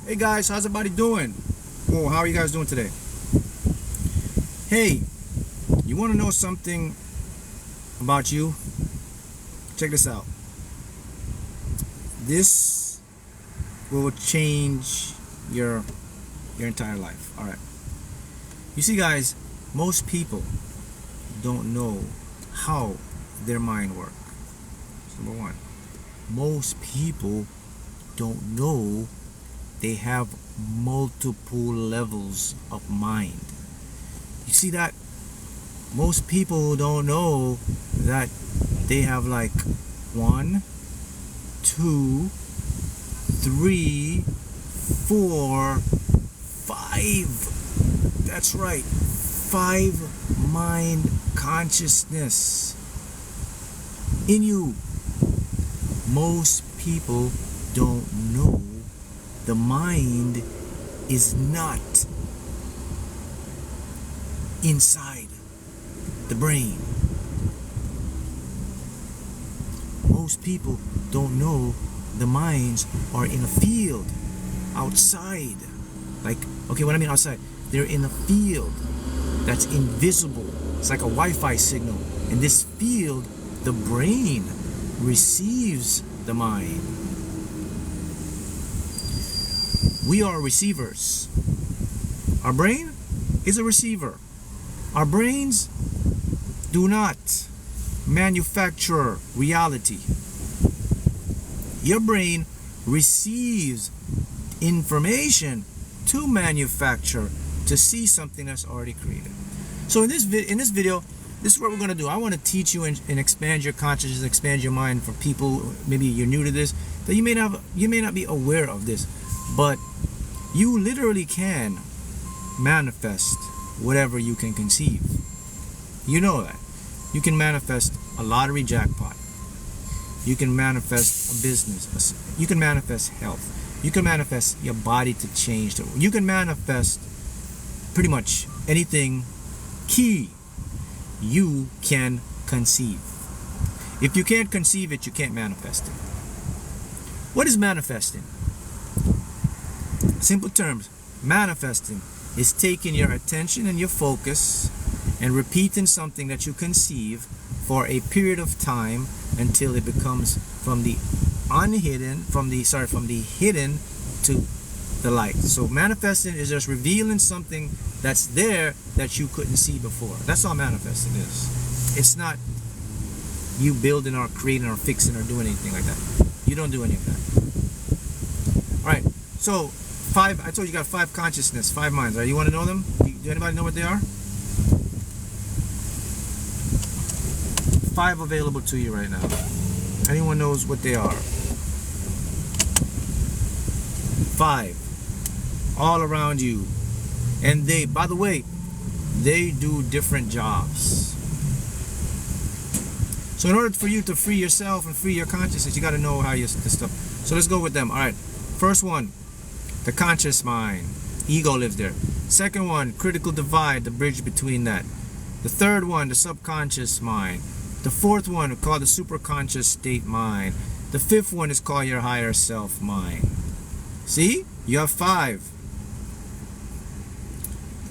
Hey guys, how's everybody doing? Well, how are you guys doing today? Hey, you want to know something about you? Check this out. This will change your entire life. All right. You see, guys, most people don't know how their mind works. Number one, most people don't know they have multiple levels of mind. You see that? Most people don't know that they have like 1, 2, 3, 4, 5. That's right. 5 mind consciousness in you. Most people don't know the mind is not inside the brain. Most people don't know the minds are in a field outside. Like, okay, what I mean outside, they're in a field that's invisible. It's like a Wi-Fi signal. In this field, the brain receives the mind. We are receivers. Our brain is a receiver. Our brains do not manufacture reality. Your brain receives information to manufacture, to see something that's already created. So in this video, this is what we're going to do. I want to teach you and expand your consciousness, expand your mind for people, maybe you're new to this, that you may not be aware of this, but you literally can manifest whatever you can conceive. You know that. You can manifest a lottery jackpot. You can manifest a business. You can manifest health. You can manifest your body to change. You can manifest pretty much anything key you can conceive. If you can't conceive it, you can't manifest it. What is manifesting? Simple terms, manifesting is taking your attention and your focus and repeating something that you conceive for a period of time until it becomes from the hidden to the light. So manifesting is just revealing something that's there that you couldn't see before. That's all manifesting is. It's not you building or creating or fixing or doing anything like that. You don't do any of that. All right. So I told you, you got 5 consciousness, 5 minds. All right, you want to know them? Do anybody know what they are? 5 available to you right now. Anyone knows what they are? 5 all around you. And they, by the way, they do different jobs. So in order for you to free yourself and free your consciousness, you got to know how you this stuff. So let's go with them. All right. First one, the conscious mind. Ego lives there. Second one, critical divide, the bridge between that. The third one, the subconscious mind. The fourth one, called the superconscious state mind. The fifth one is called your higher self mind. See? You have 5.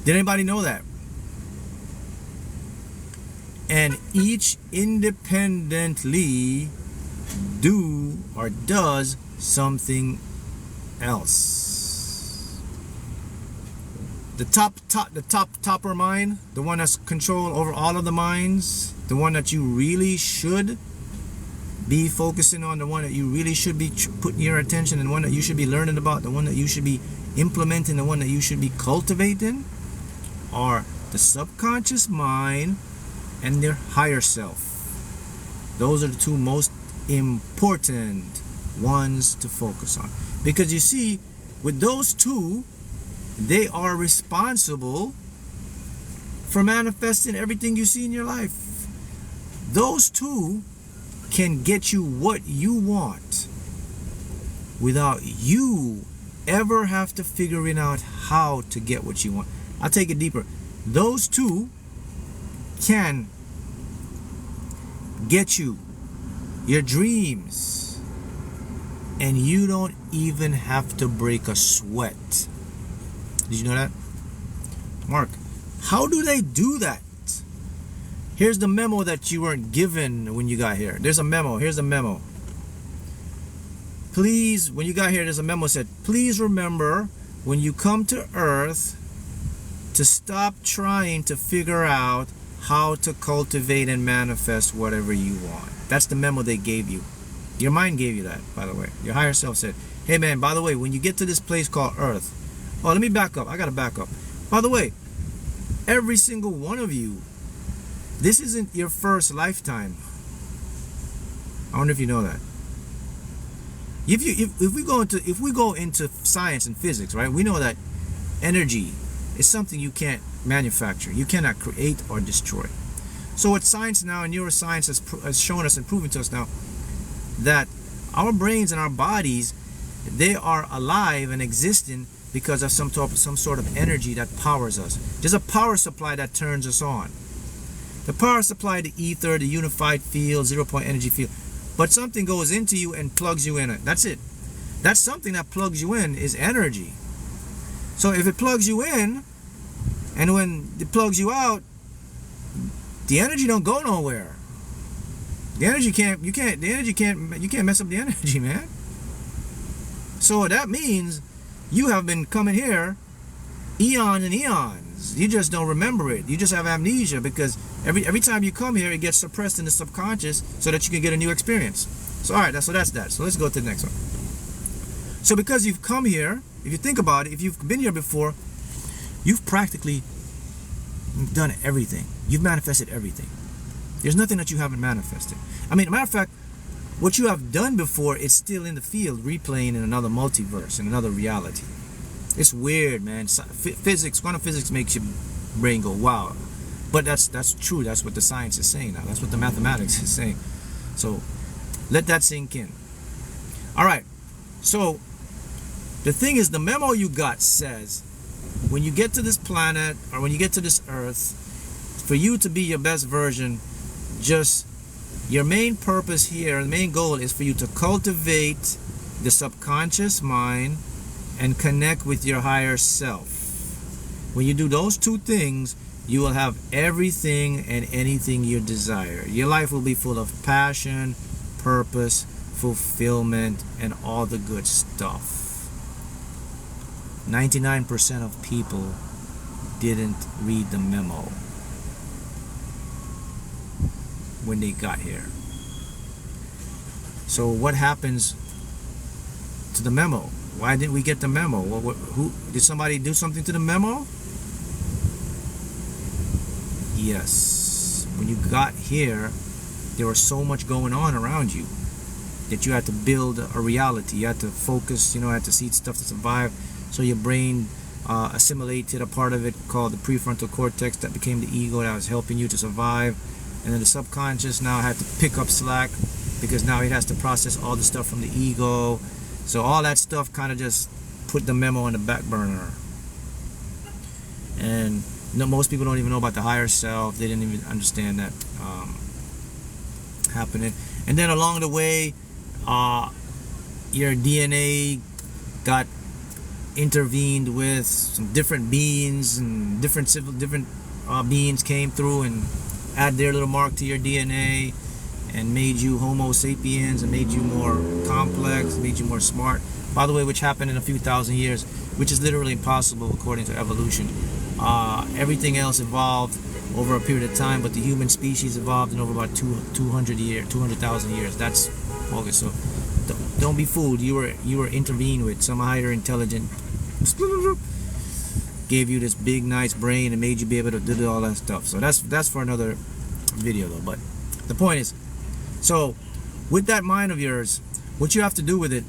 Did anybody know that? And each independently do or does something else. The topper mind, the one that's control over all of the minds, the one that you really should be focusing on, the one that you really should be putting your attention, and the one that you should be learning about, the one that you should be implementing, the one that you should be cultivating, are the subconscious mind and their higher self. Those are the 2 most important ones to focus on. Because you see, with those 2, they are responsible for manifesting everything you see in your life. Those 2 can get you what you want without you ever have to figuring out how to get what you want. I'll take it deeper. Those 2 can get you your dreams and you don't even have to break a sweat. Did you know that? Mark, how do they do that? Here's the memo that you weren't given when you got here. There's a memo. Here's a memo. Please, when you got here, there's a memo that said, please remember when you come to Earth to stop trying to figure out how to cultivate and manifest whatever you want. That's the memo they gave you. Your mind gave you that, by the way. Your higher self said, hey man, by the way, when you get to this place called Earth, oh, let me back up. I gotta back up. By the way, every single one of you, this isn't your first lifetime. I wonder if you know that. If we go into science and physics, right? We know that energy is something you can't manufacture. You cannot create or destroy. So what science now and neuroscience has shown us and proven to us now, that our brains and our bodies, they are alive and existing because of some sort of energy that powers us. There's a power supply that turns us on. The power supply, the ether, the unified field, 0-point energy field. But something goes into you and plugs you in. That's it. That's something that plugs you in is energy. So if it plugs you in, and when it plugs you out, the energy don't go nowhere. The energy you can't mess up the energy, man. So that means you have been coming here eons and eons. You just don't remember it. You just have amnesia because every time you come here, it gets suppressed in the subconscious so that you can get a new experience. So all right, that's that. So let's go to the next one. So because you've come here, if you think about it, if you've been here before, you've practically done everything. You've manifested everything. There's nothing that you haven't manifested. I mean, as a matter of fact, what you have done before is still in the field, replaying in another multiverse, in another reality. It's weird, man. Physics, quantum physics makes your brain go, wow. But that's true. That's what the science is saying now. That's what the mathematics is saying. So let that sink in. All right. So the thing is, the memo you got says, when you get to this planet or when you get to this Earth, for you to be your best version, just your main purpose here, the main goal is for you to cultivate the subconscious mind and connect with your higher self. When you do those two things, you will have everything and anything you desire. Your life will be full of passion, purpose, fulfillment, and all the good stuff. 99% of people didn't read the memo when they got here. So what happens to the memo? Why didn't we get the memo? Who did somebody do something to the memo? Yes. When you got here, there was so much going on around you that you had to build a reality. You had to focus, you had to see stuff to survive. So your brain assimilated a part of it called the prefrontal cortex that became the ego that was helping you to survive. And then the subconscious now had to pick up slack because now it has to process all the stuff from the ego. So all that stuff kind of just put the memo on the back burner. And most people don't even know about the higher self. They didn't even understand that happening. And then along the way, your DNA got intervened with some different beings, and different beings came through and add their little mark to your DNA and made you Homo sapiens and made you more complex, made you more smart. By the way, which happened in a few thousand years, which is literally impossible according to evolution. Everything else evolved over a period of time, but the human species evolved in over about 200,000 years. That's okay. So don't be fooled. You were intervened with some higher intelligent. Gave you this big nice brain and made you be able to do all that stuff. So that's for another video though. But the point is, so with that mind of yours, what you have to do with it,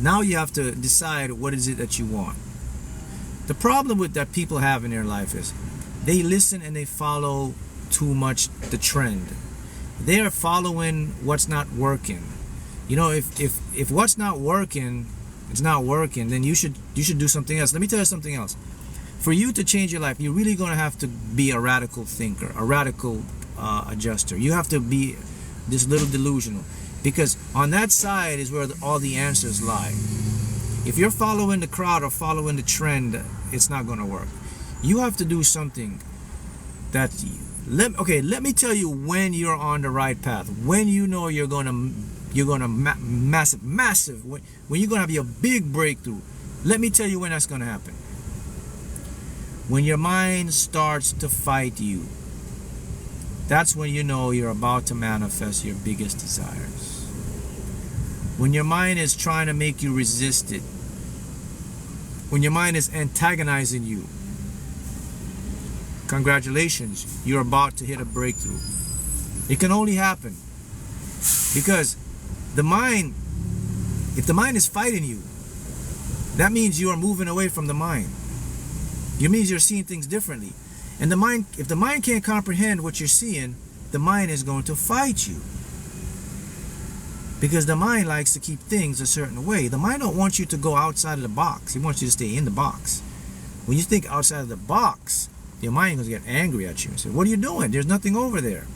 now you have to decide what is it that you want. The problem with that people have in their life is they listen and they follow too much the trend. They are following what's not working. If what's not working, it's not working, then you should do something else. Let me tell you something else. For you to change your life, you're really going to have to be a radical thinker, a radical adjuster. You have to be this little delusional. Because on that side is where all the answers lie. If you're following the crowd or following the trend, it's not going to work. You have to do something that let me tell you when you're on the right path, when you know you're gonna massive when you're gonna have your big breakthrough. Let me tell you when that's gonna happen. When your mind starts to fight you, that's when you know you're about to manifest your biggest desires. When your mind is trying to make you resist it, when your mind is antagonizing you, congratulations, you're about to hit a breakthrough. It can only happen because the mind, if the mind is fighting you, that means you are moving away from the mind. It means you're seeing things differently. And the mind, if the mind can't comprehend what you're seeing, the mind is going to fight you. Because the mind likes to keep things a certain way. The mind don't want you to go outside of the box. He wants you to stay in the box. When you think outside of the box, your mind is going to get angry at you and say, what are you doing? There's nothing over there.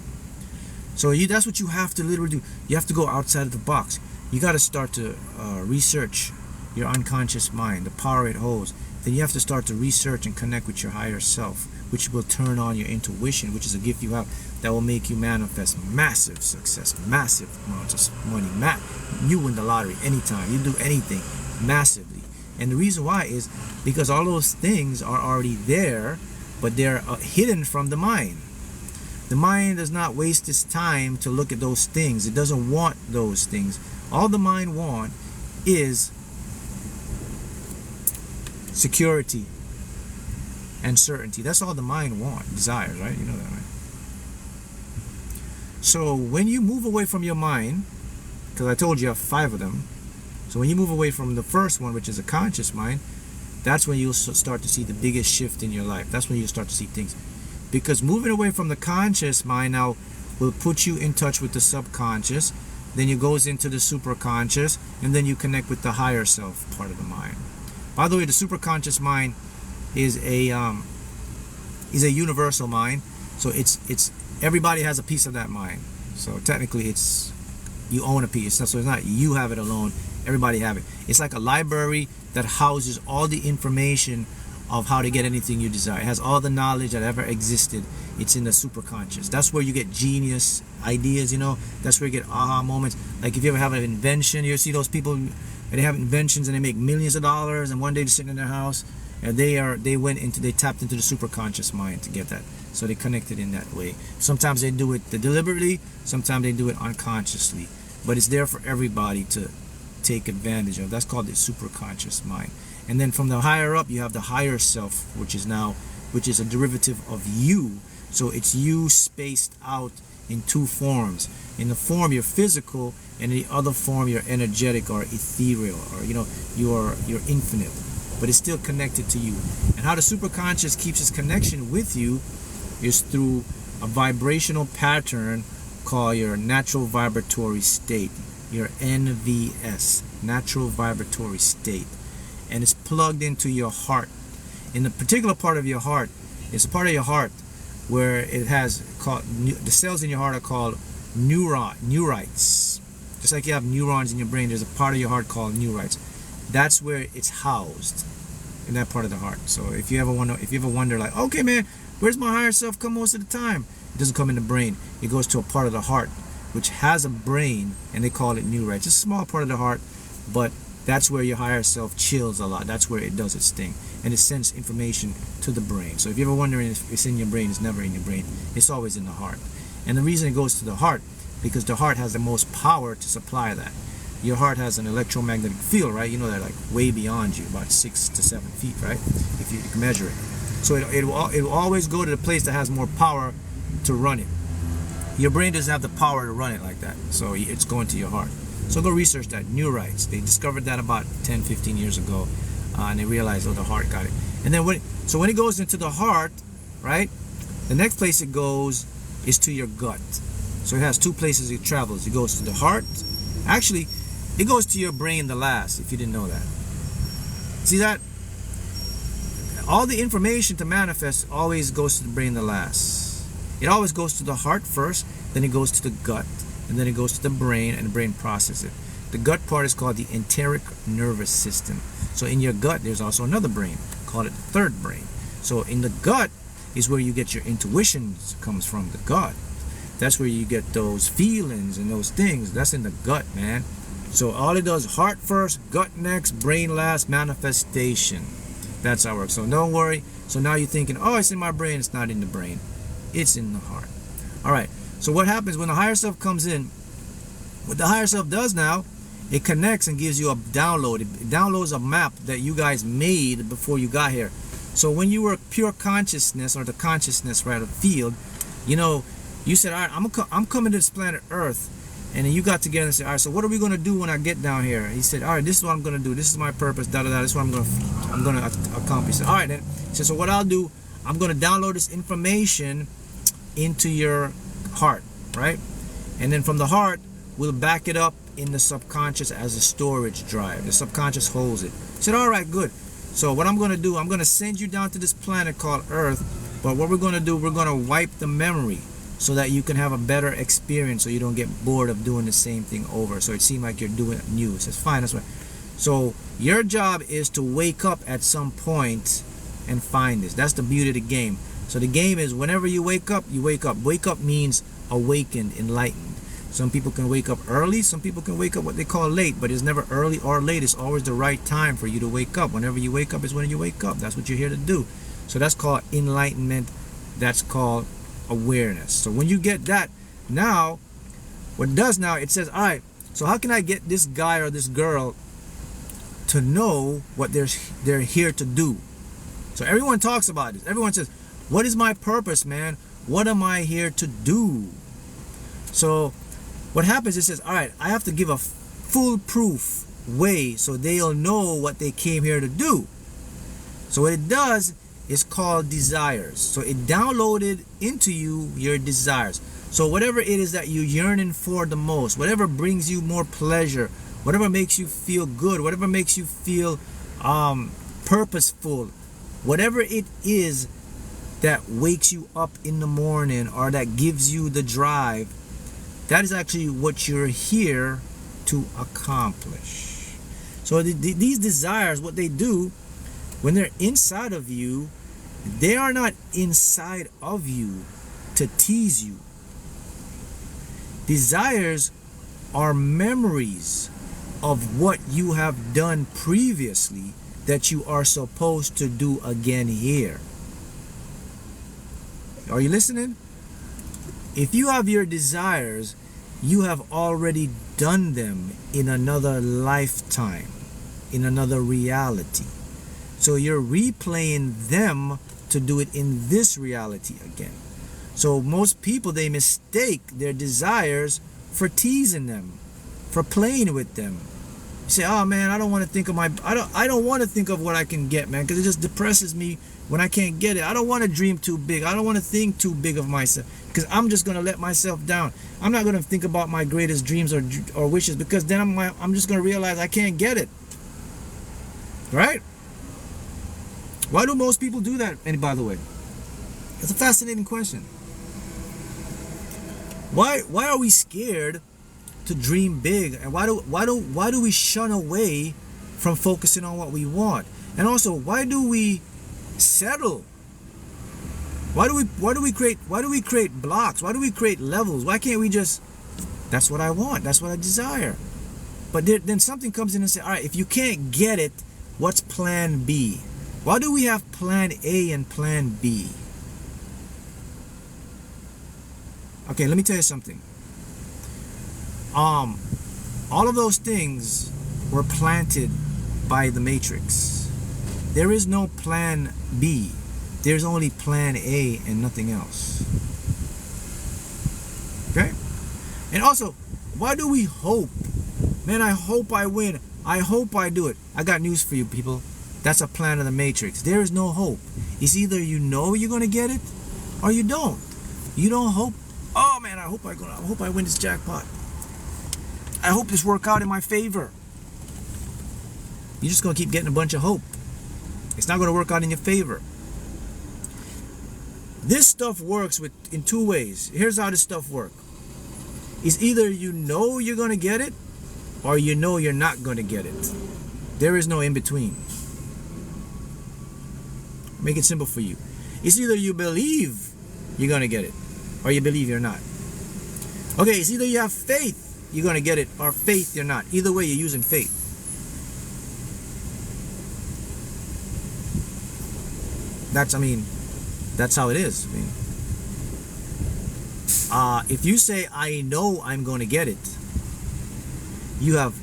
So that's what you have to literally do. You have to go outside of the box. You got to start to research your unconscious mind, the power it holds. Then you have to start to research and connect with your higher self, which will turn on your intuition, which is a gift you have that will make you manifest massive success, massive amounts of money. You win the lottery anytime. You do anything massively. And the reason why is because all those things are already there, but they're hidden from the mind. The mind does not waste its time to look at those things. It doesn't want those things. All the mind wants is security and certainty. That's all the mind desires, right? You know that, right? So when you move away from your mind, because I told you have 5 of them, so when you move away from the first one, which is a conscious mind, that's when you'll start to see the biggest shift in your life. That's when you'll start to see things. Because moving away from the conscious mind now will put you in touch with the subconscious, then it goes into the superconscious, and then you connect with the higher self part of the mind. By the way, the superconscious mind is a universal mind. So it's everybody has a piece of that mind. So technically it's you own a piece. So it's not you have it alone. Everybody have it. It's like a library that houses all the information of how to get anything you desire. It has all the knowledge that ever existed. It's in the superconscious. That's where you get genius ideas, you know. That's where you get aha moments. Like if you ever have an invention, you see those people, they have inventions and they make millions of dollars, and one day they're sitting in their house and they tapped into the superconscious mind to get that. So they connected in that way. Sometimes they do it deliberately, sometimes they do it unconsciously. But it's there for everybody to take advantage of. That's called the superconscious mind. And then from the higher up, you have the higher self, which is a derivative of you. So it's you spaced out in 2 forms. In the form you're physical, and in the other form you're energetic or ethereal, or you're infinite. But it's still connected to you. And how the superconscious keeps its connection with you is through a vibrational pattern called your natural vibratory state, your NVS, natural vibratory state. And it's plugged into your heart. In the particular part of your heart, it's a part of your heart where it has the cells in your heart are called neurites. Just like you have neurons in your brain, there's a part of your heart called neurites. That's where it's housed, in that part of the heart. So if you ever wonder like, okay man, where's my higher self come most of the time? It doesn't come in the brain. It goes to a part of the heart which has a brain, and they call it neurites. It's a small part of the heart, but that's where your higher self chills a lot. That's where it does its thing, and it sends information to the brain. So if you're ever wondering if it's in your brain, it's never in your brain. It's always in the heart. And the reason it goes to the heart, because the heart has the most power to supply that. Your heart has an electromagnetic field, right? You know that, like way beyond you, about 6 to 7 feet, right? If you can measure it. So it will always go to the place that has more power to run it. Your brain doesn't have the power to run it like that, so it's going to your heart. So go research that. Neurites, they discovered that about 10-15 years ago, and they realized, oh, the heart got it. And then when it goes into the heart, right, the next place it goes is to your gut. So it has 2 places it travels. It goes to the heart. Actually, it goes to your brain the last, if you didn't know that. See that? All the information to manifest always goes to the brain the last. It always goes to the heart first, then it goes to the gut, and and then it goes to the brain, and the brain processes it. The gut part is called the enteric nervous system. So in your gut, there's also another brain. Call it the third brain. So in the gut is where you get your intuitions, comes from the gut. That's where you get those feelings and those things. That's in the gut, man. So all it does, heart first, gut next, brain last, manifestation. That's how it works. So don't worry. So now you're thinking, oh, it's in my brain. It's not in the brain. It's in the heart. All right. So what happens when the higher self comes in? What the higher self does now, it connects and gives you a download. It downloads a map that you guys made before you got here. So when you were pure consciousness, or the consciousness, right, of field, you know, you said, all right, I'm coming to this planet Earth. And then you got together and said, all right, so what are we going to do when I get down here? He said, all right, this is what I'm going to do. This is my purpose, da-da-da. This is what I'm going to accomplish. He said, all right, then. He said, so what I'll do, I'm going to download this information into your heart, right? And then from the heart, we'll back it up in the subconscious as a storage drive. The subconscious holds it. He said, all right, good. So what I'm going to do, I'm going to send you down to this planet called Earth. But what we're going to do, we're going to wipe the memory so that you can have a better experience, so you don't get bored of doing the same thing over. So it seemed like you're doing it new. It says, fine, that's right. So your job is to wake up at some point and find this. That's the beauty of the game. So the game is whenever you wake up, you wake up. Wake up means awakened, enlightened. Some people can wake up early. Some people can wake up what they call late. But it's never early or late. It's always the right time for you to wake up. Whenever you wake up is when you wake up. That's what you're here to do. So that's called enlightenment. That's called awareness. So when you get that, now what it does now, it says, all right, so how can I get this guy or this girl to know what they're here to do? So everyone talks about this. Everyone says, what is my purpose, man? What am I here to do? So what happens, it says, all right, I have to give a foolproof way so they'll know what they came here to do. So what it does is called desires. So it downloaded into you your desires. So whatever it is that you're yearning for the most, whatever brings you more pleasure, whatever makes you feel good, whatever makes you feel purposeful, whatever it is that wakes you up in the morning or that gives you the drive, that is actually what you're here to accomplish. So these desires, what they do, when they're inside of you, they are not inside of you to tease you. Desires are memories of what you have done previously that you are supposed to do again here. Are you listening? If you have your desires, you have already done them in another lifetime, in another reality. So you're replaying them to do it in this reality again. So most people, they mistake their desires for teasing them, for playing with them. You say, oh man, I don't want to think of I don't want to think of what I can get, man, because it just depresses me when I can't get it. I don't want to dream too big. I don't want to think too big of myself, because I'm just going to let myself down. I'm not going to think about my greatest dreams or wishes, because then I'm just going to realize I can't get it. Right? Why do most people do that? And by the way, it's a fascinating question. Why are we scared to dream big? And why do we shun away from focusing on what we want? And also, why do we settle? Why do we create blocks? Why do we create levels? Why can't we just, that's what I want, that's what I desire? But then something comes in and says, all right, if you can't get it, what's plan B? Why do we have plan A and plan B? Okay, let me tell you something. All of those things were planted by the Matrix. There is no plan B. There's only plan A and nothing else. Okay? And also, why do we hope? Man, I hope I win. I hope I do it. I got news for you, people. That's a plan of the Matrix. There is no hope. It's either you know you're going to get it or you don't. You don't hope. Oh man, I hope I win this jackpot. I hope this work out in my favor. You're just going to keep getting a bunch of hope. It's not going to work out in your favor. This stuff works in two ways. Here's how this stuff works. It's either you know you're going to get it or you know you're not going to get it. There is no in between. Make it simple for you. It's either you believe you're going to get it or you believe you're not. Okay, it's either you have faith you're going to get it or faith you're not. Either way, you're using faith. That's how it is. If you say, I know I'm going to get it, you have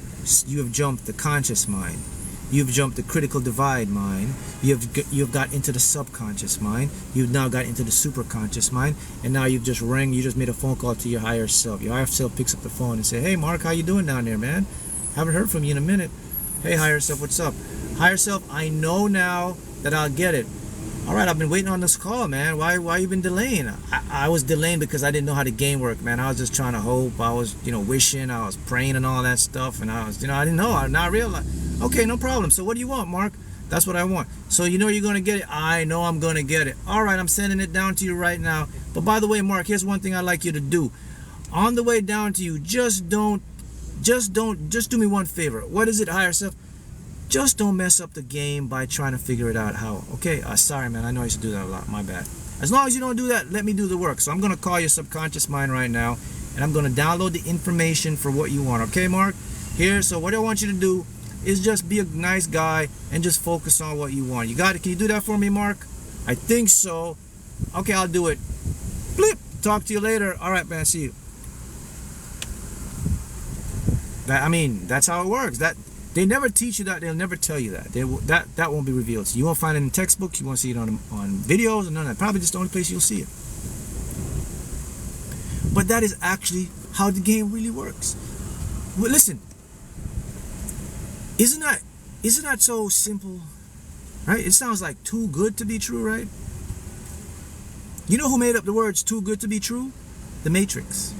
jumped the conscious mind. You've jumped the critical divide mind. You've got into the subconscious mind. You've now got into the superconscious mind, and now you just made a phone call to your higher self. Your higher self picks up the phone and say, hey Mark, how you doing down there, man? Haven't heard from you in a minute. Hey higher self, what's up? Higher self, I know now that I'll get it. All right, I've been waiting on this call, man. Why you been delaying? I was delaying because I didn't know how the game worked, man. I was just trying to hope. I was, wishing. I was praying and all that stuff. And I was, I didn't know. I not realized. Okay, no problem. So what do you want, Mark? That's what I want. So you know you're going to get it? I know I'm going to get it. All right, I'm sending it down to you right now. But by the way, Mark, here's one thing I'd like you to do. On the way down to you, just do me one favor. What is it, higher self? Just don't mess up the game by trying to figure it out how. Okay, sorry man, I know I used to do that a lot, my bad. As long as you don't do that, let me do the work. So I'm going to call your subconscious mind right now, and I'm going to download the information for what you want. Okay, Mark? Here, so what I want you to do is just be a nice guy and just focus on what you want. You got it? Can you do that for me, Mark? I think so. Okay, I'll do it. Blip! Talk to you later. All right, man, see you. That's how it works. They never teach you that. They'll never tell you that. That won't be revealed. So you won't find it in textbooks. You won't see it on videos and none of that. Probably just the only place you'll see it. But that is actually how the game really works. Well, listen. Isn't that so simple? Right? It sounds like too good to be true, right? You know who made up the words too good to be true? The Matrix.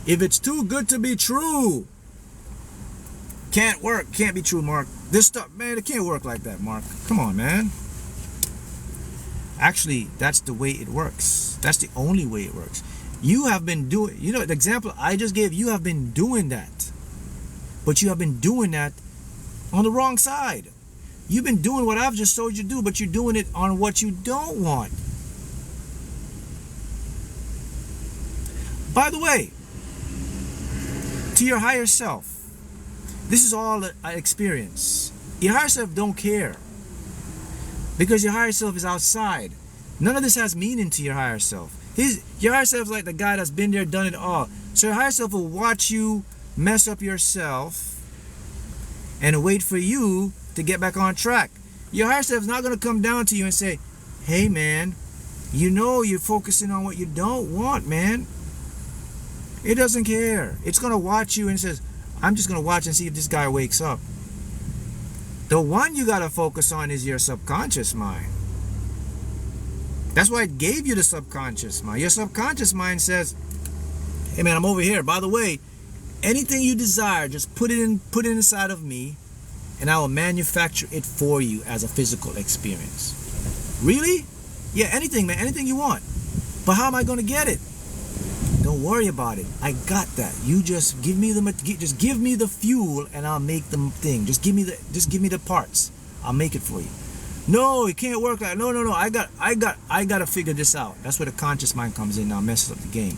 If it's too good to be true, can't work, can't be true, Mark. This stuff, man, it can't work like that, Mark. Come on, man. Actually, that's the way it works. That's the only way it works. You have been doing, the example I just gave, you have been doing that. But you have been doing that on the wrong side. You've been doing what I've just told you to do, but you're doing it on what you don't want. By the way, to your higher self, this is all I experience. Your higher self don't care. Because your higher self is outside. None of this has meaning to your higher self. Your higher self is like the guy that's been there, done it all. So your higher self will watch you mess up yourself and wait for you to get back on track. Your higher self is not going to come down to you and say, hey man, you're focusing on what you don't want, man. It doesn't care. It's going to watch you and says, I'm just going to watch and see if this guy wakes up. The one you got to focus on is your subconscious mind. That's why it gave you the subconscious mind. Your subconscious mind says, hey man, I'm over here. By the way, anything you desire, just put it inside of me, and I will manufacture it for you as a physical experience. Really? Yeah, anything, man. Anything you want. But how am I going to get it? Don't worry about it. I got that. You just give me the fuel and I'll make the thing. Just give me the parts. I'll make it for you. No, it can't work like that. No. I got to figure this out. That's where the conscious mind comes in now, messes up the game.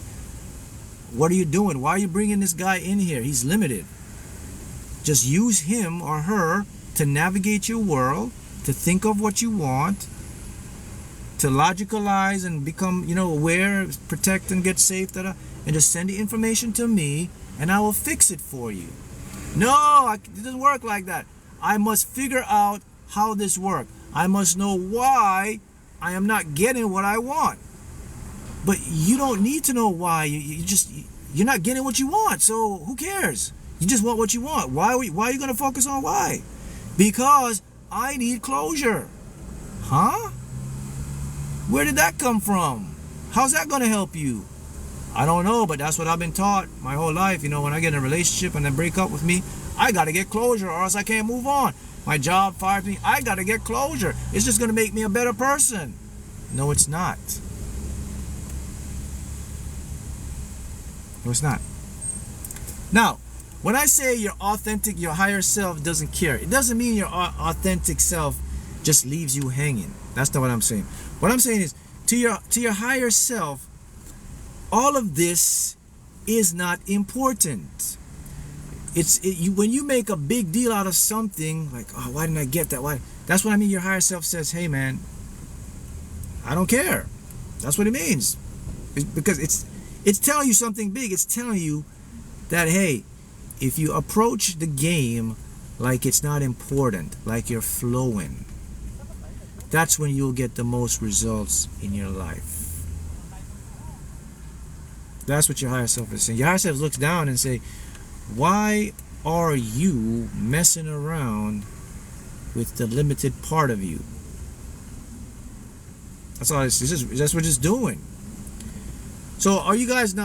What are you doing? Why are you bringing this guy in here? He's limited. Just use him or her to navigate your world, to think of what you want, to logicalize and become, aware, protect and get safe, and just send the information to me and I will fix it for you. No, it doesn't work like that. I must figure out how this works. I must know why I am not getting what I want. But you don't need to know why. You're not getting what you want, so who cares? You just want what you want. Why are you going to focus on why? Because I need closure. Huh? Where did that come from? How's that going to help you? I don't know, but that's what I've been taught my whole life. When I get in a relationship and they break up with me, I got to get closure or else I can't move on. My job fired me. I got to get closure. It's just going to make me a better person. No, it's not. No, it's not. Now, when I say your authentic, your higher self doesn't care, it doesn't mean your authentic self just leaves you hanging. That's not what I'm saying. What I'm saying is, to your higher self, all of this is not important. When you make a big deal out of something, like, oh, why didn't I get that? Why? That's what I mean. Your higher self says, hey man, I don't care. That's what it means. Because it's telling you something big. It's telling you that, hey, if you approach the game like it's not important, like you're flowing, that's when you'll get the most results in your life. That's what your higher self is saying. Your higher self looks down and say, why are you messing around with the limited part of you? That's all. That's what it's doing. So are you guys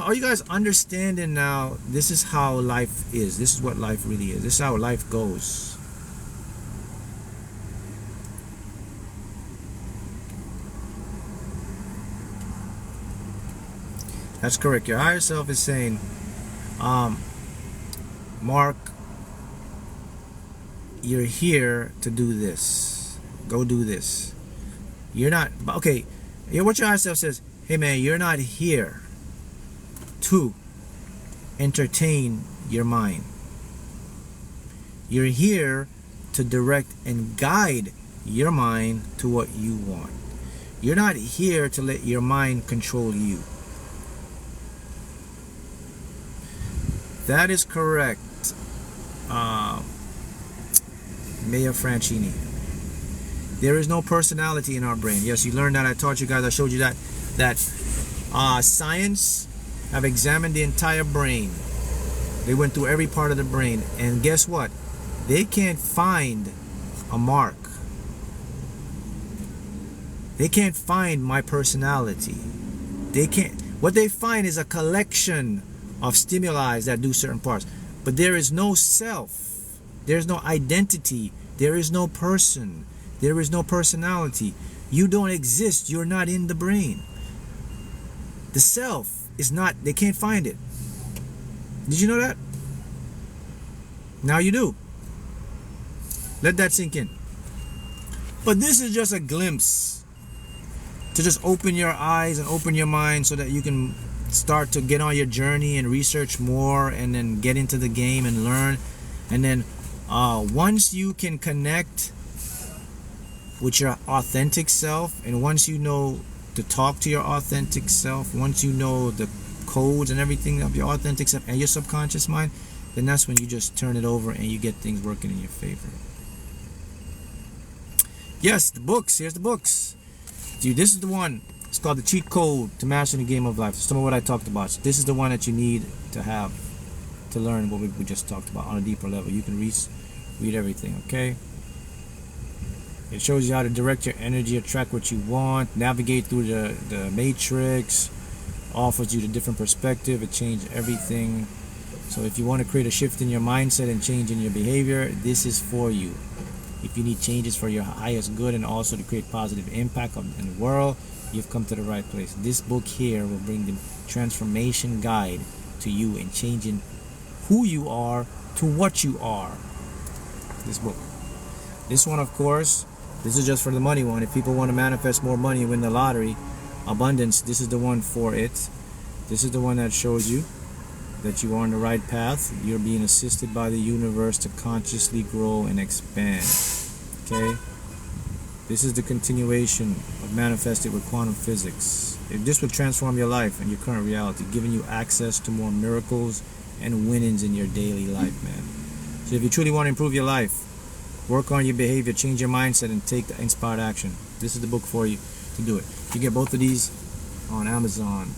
understanding now? This is how life is. This is what life really is. This is how life goes. That's correct. Your higher self is saying, Mark, you're here to do this. Go do this. You're not, okay, what your higher self says, hey man, you're not here to entertain your mind. You're here to direct and guide your mind to what you want. You're not here to let your mind control you. That is correct, Mayor Franchini. There is no personality in our brain. Yes, you learned that. I taught you guys. I showed you that science have examined the entire brain. They went through every part of the brain, and guess what? They can't find a mark. They can't find my personality. They can't. What they find is a collection of stimuli that do certain parts, but there is no self. There's no identity. There is no person. There is no personality. You don't exist. You're not in the brain. The self is not, they can't find it. Did you know that? Now you do. Let that sink in. But this is just a glimpse to just open your eyes and open your mind so that you can start to get on your journey and research more and then get into the game and learn. And then once you can connect with your authentic self, and once you know to talk to your authentic self, once you know the codes and everything of your authentic self and your subconscious mind, then that's when you just turn it over and you get things working in your favor. Yes, the books. Here's the books. Dude, this is the one. It's called The Cheat Code to Mastering the Game of Life. Some of what I talked about. So this is the one that you need to have to learn what we just talked about on a deeper level. You can read everything, okay? It shows you how to direct your energy, attract what you want, navigate through the matrix, offers you the different perspective. It changes everything. So if you want to create a shift in your mindset and change in your behavior, this is for you. If you need changes for your highest good and also to create positive impact in the world, you've come to the right place. This book here will bring the transformation guide to you in changing who you are to what you are. This book. This one, of course, this is just for the money one. If people want to manifest more money, win the lottery, abundance, this is the one for it. This is the one that shows you that you are on the right path. You're being assisted by the universe to consciously grow and expand. Okay? This is the continuation of manifested with quantum physics. If this would transform your life and your current reality, giving you access to more miracles and winnings in your daily life, man. So if you truly want to improve your life, work on your behavior, change your mindset, and take the inspired action, this is the book for you to do it. You get both of these on Amazon.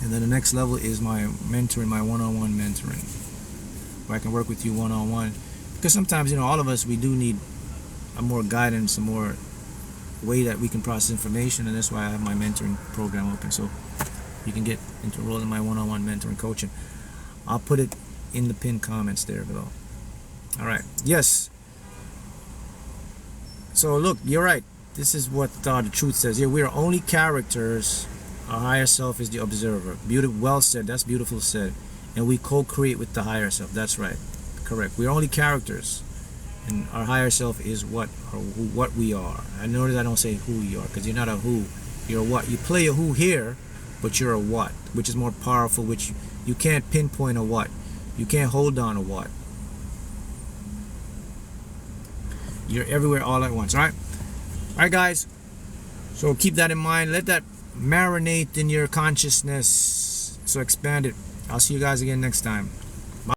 And then the next level is my mentoring, my one-on-one mentoring, where I can work with you one-on-one. Because sometimes, all of us, we do need a more guidance, a more way that we can process information, and that's why I have my mentoring program open. So you can get enrolled in my one-on-one mentoring coaching. I'll put it in the pinned comments there below. All right. Yes. So look, you're right. This is what the truth says here. We are only characters Our higher self is the observer. Beautiful, well said. That's beautiful said. And we co-create with the higher self. That's right. Correct. We're only characters, and our higher self is what we are. I notice I don't say who you are, because you're not a who. You're a what. You play a who here, but you're a what, which is more powerful. Which you can't pinpoint a what. You can't hold on a what. You're everywhere all at once. All right. All right, guys. So keep that in mind. Let that marinate in your consciousness. So expand it. I'll see you guys again next time.